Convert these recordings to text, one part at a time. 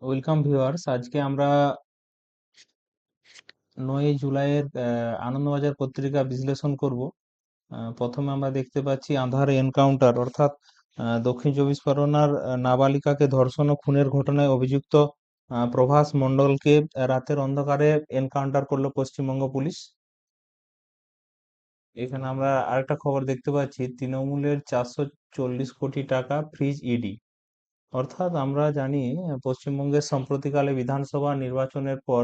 Welcome viewers. আজকে আমরা 9 জুলাইয়ের আনন্দবাজার পত্রিকা বিশ্লেষণ করব। প্রথমে আমরা দেখতে পাচ্ছি আঁধার এনকাউন্টার, অর্থাৎ দক্ষিণ চব্বিশ পরগনার নাবালিকাকে ধর্ষণ ও খুনের ঘটনায় অভিযুক্ত প্রভাস মণ্ডলকে রাতের অন্ধকারে এনকাউন্টার করলো পশ্চিমবঙ্গ পুলিশ। এখানে আমরা আরেকটা খবর দেখতে পাচ্ছি, তৃণমূলের 440 কোটি টাকা ফ্রিজ ইডি। অর্থাৎ আমরা জানি পশ্চিমবঙ্গের সম্প্রতিকালে বিধানসভা নির্বাচনের পর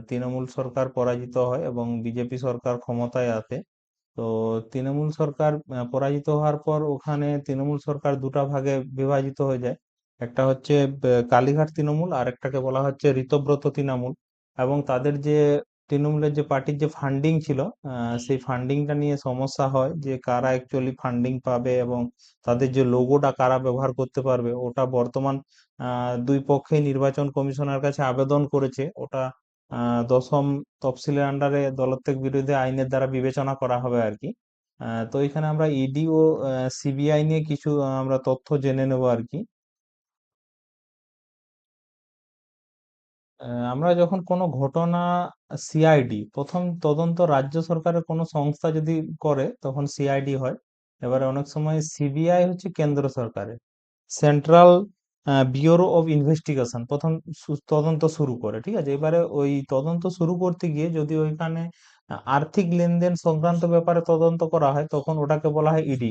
তৃণমূল সরকার পরাজিত হয় এবং বিজেপি সরকার ক্ষমতায় আসে। তো তৃণমূল সরকার পরাজিত হওয়ার পর ওখানে তৃণমূল সরকার দুটা ভাগে বিভাজিত হয়ে যায়। একটা হচ্ছে কালীঘাট তৃণমূল, আর একটাকে বলা হচ্ছে ঋতব্রত তৃণমূল। এবং তাদের যে তৃণমূলের যে পার্টির যে ফান্ডিং ছিল, সেই ফান্ডিংটা নিয়ে সমস্যা হয় যে কারা অ্যাকচুয়ালি ফান্ডিং পাবে এবং তাদের যে লোগোটা কারা ব্যবহার করতে পারবে। ওটা বর্তমান দুই পক্ষেই নির্বাচন কমিশনের কাছে আবেদন করেছে। ওটা দশম তফসিলের আন্ডারে দলত্যাগ বিরোধী আইনের দ্বারা বিবেচনা করা হবে আর কি। তো এখানে আমরা ইডি ও সিবিআই নিয়ে কিছু আমরা তথ্য জেনে নেব আর কি। আমরা যখন কোনো ঘটনা, সিআইডি প্রথম তদন্ত রাজ্য সরকারের কোনো সংস্থা যদি করে তখন সিআইডি হয়। এবারে অনেক সময় সিবিআই হচ্ছে কেন্দ্র সরকারের, সেন্ট্রাল ব্যুরো অফ ইনভেস্টিগেশন, প্রথম তদন্ত শুরু করে। ঠিক আছে, এবারে ওই তদন্ত শুরু করতে গিয়ে যদি ওইখানে আর্থিক লেনদেন সংক্রান্ত ব্যাপারে তদন্ত করা হয় তখন ওটাকে বলা হয় ইডি,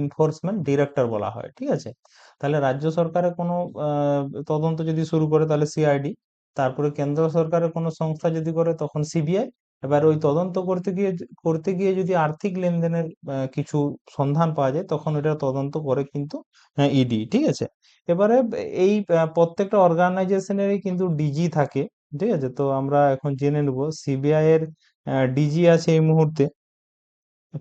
ইনফোর্সমেন্ট ডিরেক্টর বলা হয়। ঠিক আছে, তাহলে রাজ্য সরকারের কোনো আহ, তদন্ত যদি শুরু করে তাহলে সিআইডি, তারপরে কেন্দ্র সরকারের কোনো সংস্থা যদি করে তখন সিবিআই। এবার ওই তদন্ত করতে গিয়ে যদি আর্থিক লেনদেনের কিছু সন্ধান পাওয়া যায় তখন এটা তদন্ত করে কিন্তু ইডি। ঠিক আছে, এবারে এই প্রত্যেকটা অর্গানাইজেশনেরই কিন্তু ডিজি থাকে। ঠিক আছে, তো আমরা এখন জেনে নেব সিবিআই এর ডিজি আছে এই মুহূর্তে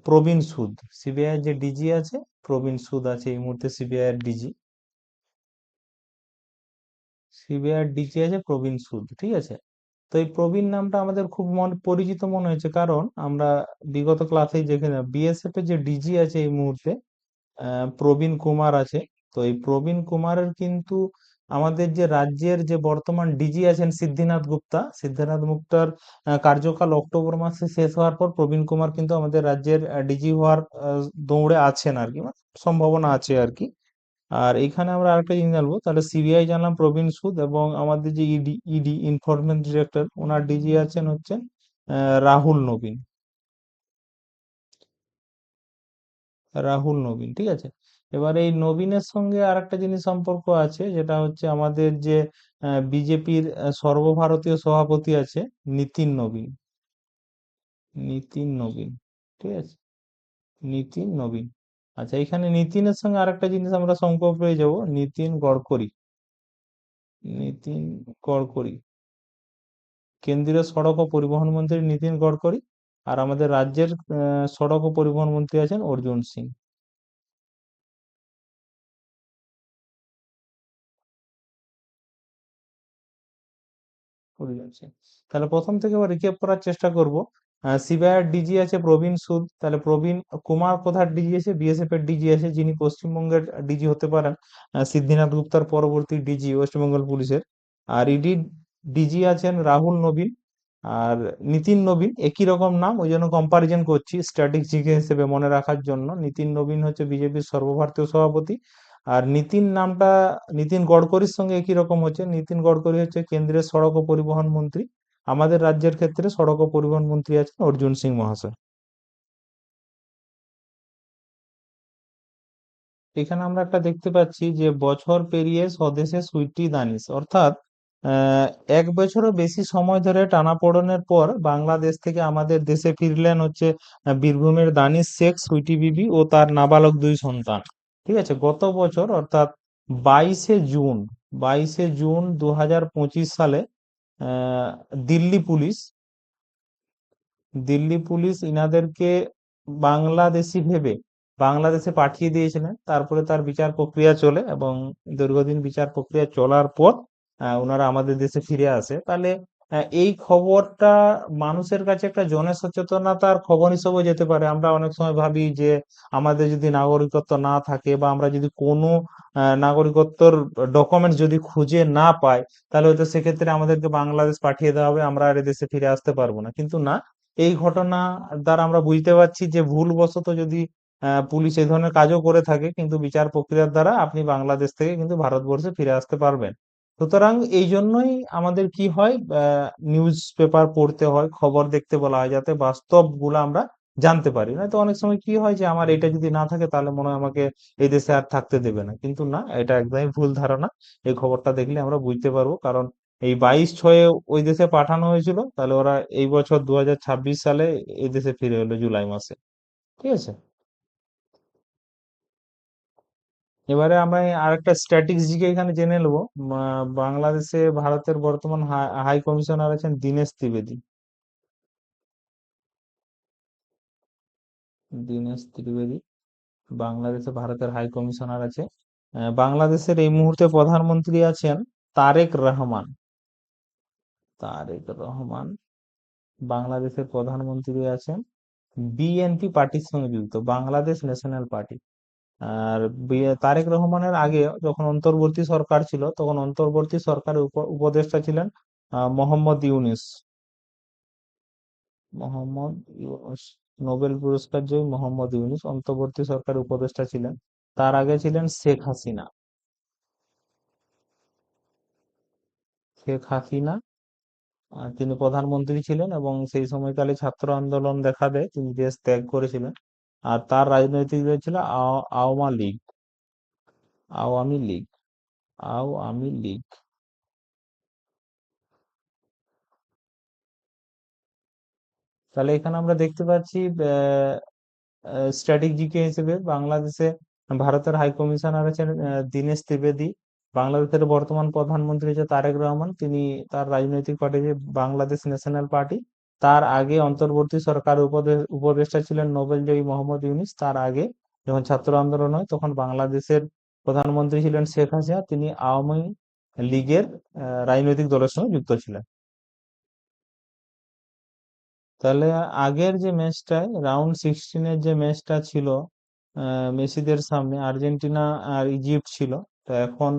প্রবীণ সুদ। সিবিআই এর যে ডিজি আছে প্রবীণ সুদ আছে এই মুহূর্তে সিবিআই এর ডিজি। সিবিআই এর ডিজি আছে প্রবীণ সুদ। ঠিক আছে, তো এই প্রবীণ নামটা আমাদের খুব পরিচিত মনে হয়েছে, কারণ আমরা বিগত ক্লাসেই দেখে না বিএসএফ এর যে ডিজি আছে এই মুহূর্তে প্রবীণ কুমার আছে। তো এই প্রবীণ কুমারের কিন্তু আমাদের যে রাজ্যের যে বর্তমান ডিজি আছেন সিদ্ধিনাথ গুপ্তার কার্যকাল অক্টোবর মাসে শেষ হওয়ার পর প্রবীণ কুমার কিন্তু আমাদের রাজ্যের ডিজি হওয়ার দৌড়ে আছেন আর কি, মানে সম্ভাবনা আছে আর কি। আর এখানে আমরা আরেকটা জিনিস জানবো, তাহলে সিবিআই জানলাম প্রবীণ সুদ, এবং আমাদের যে ইডি ইনফরমেন্ট ডিরেক্টর, ওনার ডিজি আছেন হচ্ছেন রাহুল নবীন। রাহুল নবীন, ঠিক আছে। এবার এই নবীনের সঙ্গে আরেকটা জিনিস সম্পর্ক আছে, যেটা হচ্ছে আমাদের যে বিজেপির সর্বভারতীয় সভাপতি আছে নিতিন নবীন। নিতিন নবীন, ঠিক আছে, নিতিন নবীন। আচ্ছা, এখানে নিতিনের সঙ্গে আরেকটা জিনিস আমরা সম্পর্ক পেয়ে যাবো, নিতিন গডকরি। নিতিন গডকরি, কেন্দ্রীয় সড়ক ও পরিবহন মন্ত্রী নিতিন গডকরি। আর আমাদের রাজ্যের সড়ক ও পরিবহন মন্ত্রী আছেন অর্জুন সিং। করে যাচ্ছে। তাহলে প্রথম থেকে আবার রিক্যাপ করার চেষ্টা করব। সিবিআই ডিজি আছে প্রবীণ সুদ, তাহলে প্রবীণ কুমার কোথার ডিজি আছে, বিএসএফ এর ডিজি আছে, যিনি পশ্চিমবঙ্গের ডিজি হতে পারেন সিদ্ধিনাথ গুপ্তার পরবর্তী ডিজি ওয়েস্ট বেঙ্গল পুলিশের। আর ইডি ডিজি আছেন রাহুল নবীন আর নিতিন নবীন, একই রকম নাম, ওই জন্য কম্পারিজন করছি স্ট্যাটিক জিকে হিসেবে মনে রাখার জন্য। নিতিন নবীন হচ্ছে বিজেপির সর্বভারতীয় সভাপতি, আর নিতিন নামটা নিতিন গডকরির সঙ্গে একই রকম হচ্ছে। নিতিন গডকরি হচ্ছে কেন্দ্রের সড়ক ও পরিবহন মন্ত্রী। আমাদের রাজ্যের ক্ষেত্রে সড়ক ও পরিবহন মন্ত্রী আছেন অর্জুন সিং মহাশয়। এখানে আমরা একটা দেখতে পাচ্ছি যে বছর পেরিয়ে স্বদেশে সুইটি দানিশ, অর্থাৎ আহ, 1 বছরও বেশি সময় ধরে টানাপোড়েনের পর বাংলাদেশ থেকে আমাদের দেশে ফিরলেন হচ্ছে বীরভূমের দানিশ শেখ সুইটি বিবি ও তার নাবালক দুই সন্তান। ঠিক আছে, গত বছর অর্থাৎ 22শে জুন, 22শে জুন 2025 সালে আহ, দিল্লি পুলিশ দিল্লি পুলিশ ইনাদেরকে বাংলাদেশি ভেবে বাংলাদেশে পাঠিয়ে দিয়েছিলেন। তারপরে তার বিচার প্রক্রিয়া চলে এবং দীর্ঘদিন বিচার প্রক্রিয়া চলার পর ওনারা আমাদের দেশে ফিরে আসে। তাহলে এই খবরটা মানুষের কাছে একটা জনসচেতনতার খবর হিসেবে যেতে পারে। আমরা অনেক সময় ভাবি যে আমাদের যদি নাগরিকত্ব না থাকে বা আমরা যদি কোনো নাগরিকত্বর ডকুমেন্টস যদি খুঁজে না পাই, তাহলে হয়তো সেক্ষেত্রে আমাদেরকে বাংলাদেশ পাঠিয়ে দেওয়া হবে, আমরা আর এদেশে ফিরে আসতে পারবো না। কিন্তু না, এই ঘটনা দ্বারা আমরা বুঝতে পারছি যে ভুলবশত যদি পুলিশ এই ধরনের কাজও করে থাকে, কিন্তু বিচার প্রক্রিয়ার দ্বারা আপনি বাংলাদেশ থেকে কিন্তু ভারতবর্ষে ফিরে আসতে পারবেন। সুতরাং এই জন্যই আমাদের কি হয়, নিউজ পেপার পড়তে হয়, খবর দেখতে বলা হয়, যাতে বাস্তব গুলো আমরা জানতে পারি। না তো অনেক সময় কি হয় যে আমার এটা যদি না থাকে তাহলে মনে হয় আমাকে এই দেশে আর থাকতে দেবে না, কিন্তু না, এটা একদমই ভুল ধারণা। এই খবরটা দেখলে আমরা বুঝতে পারবো, কারণ এই 22/6 ওই দেশে পাঠানো হয়েছিল, তাহলে ওরা এই বছর 2026 সালে এই দেশে ফিরে এলো জুলাই মাসে। ঠিক আছে। এবারে আমরা আরেকটা স্ট্র্যাটেজিকে এখানে জেনে নেবো। বাংলাদেশে ভারতের বর্তমান হাই কমিশনার আছেন দীনেশ ত্রিবেদী। দীনেশ ত্রিবেদী বাংলাদেশে ভারতের হাই কমিশনার আছে। বাংলাদেশের এই মুহূর্তে প্রধানমন্ত্রী আছেন তারেক রহমান। তারেক রহমান বাংলাদেশের প্রধানমন্ত্রী আছেন বিএনপি পার্টির সঙ্গে যুক্ত, বাংলাদেশ ন্যাশনাল পার্টি। আর তারেক রহমানের আগে যখন অন্তর্বর্তী সরকার ছিল, তখন অন্তর্বর্তী সরকারের উপদেষ্টা ছিলেন মোহাম্মদ ইউনূস। মোহাম্মদ ইউনূস, নোবেল পুরস্কার জয়ী মোহাম্মদ ইউনূস অন্তর্বর্তী সরকারের উপদেষ্টা ছিলেন। তার আগে ছিলেন শেখ হাসিনা। শেখ হাসিনা তিনি প্রধানমন্ত্রী ছিলেন এবং সেই সময়কালে ছাত্র আন্দোলন দেখা দেয়, তিনি দেশ ত্যাগ করেছিলেন। আর তার রাজনৈতিক দল ছিল আওয়ামী লীগ। আওয়ামী লীগ। আওয়ামী লীগ। তাহলে এখানে আমরা দেখতে পাচ্ছি স্ট্র্যাটেজিকে হিসেবে বাংলাদেশে ভারতের হাই কমিশনার আছেন দীনেশ ত্রিবেদী। বাংলাদেশের বর্তমান প্রধানমন্ত্রী হচ্ছে তারেক রহমান, তিনি তার রাজনৈতিক পার্টি যে বাংলাদেশ ন্যাশনাল পার্টি। তার আগে অন্তর্বর্তী সরকার উপদেষ্টা ছিলেন নোবেলজয়ী মোহাম্মদ ইউনূস। তার আগে যখন ছাত্র আন্দোলন হয় তখন বাংলাদেশের প্রধানমন্ত্রী ছিলেন শেখ হাসিনা, তিনি আওয়ামী লীগের রাজনৈতিক দলের সঙ্গে যুক্ত ছিলেন। তাহলে আগের যে ম্যাচটায় রাউন্ড 16-এর যে ম্যাচটা ছিল মেসিদের সামনে আর্জেন্টিনা আর ইজিপ্ট ছিল, তো এখন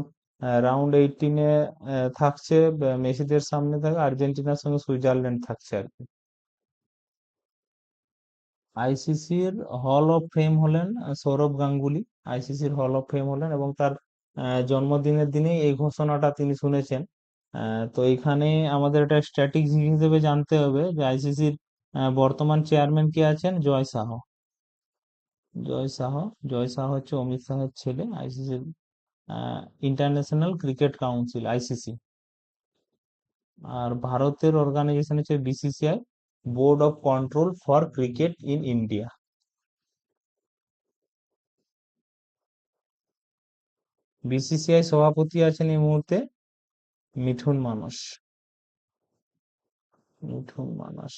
রাউন্ড 18-এ থাকছে মেসিদের সামনে থাকে আর্জেন্টিনার সঙ্গে সুইজারল্যান্ড থাকছে আর কি। আইসিসির হল অফ ফেম হলেন সৌরভ গাঙ্গুলি। আইসিসির হল অফ ফেম হলেন এবং তার জন্মদিনের দিনেই এই ঘোষণাটা তিনি শুনেছেন। তো এখানে আমাদের একটা স্ট্র্যাটেজি হিসেবে জানতে হবে যে আইসিসির বর্তমান চেয়ারম্যান কে আছেন, জয় শাহ। জয় শাহ। জয় শাহ হচ্ছে অমিত শাহের ছেলে। আইসিসির ইন্টারন্যাশনাল ক্রিকেট কাউন্সিল, আইসিসি। আর ভারতের অর্গানাইজেশন হচ্ছে BCCI, board of control for cricket in India. BCCI সভাপতি আছেন এই মুহূর্তে মিঠুন মানস। মিঠুন মানস।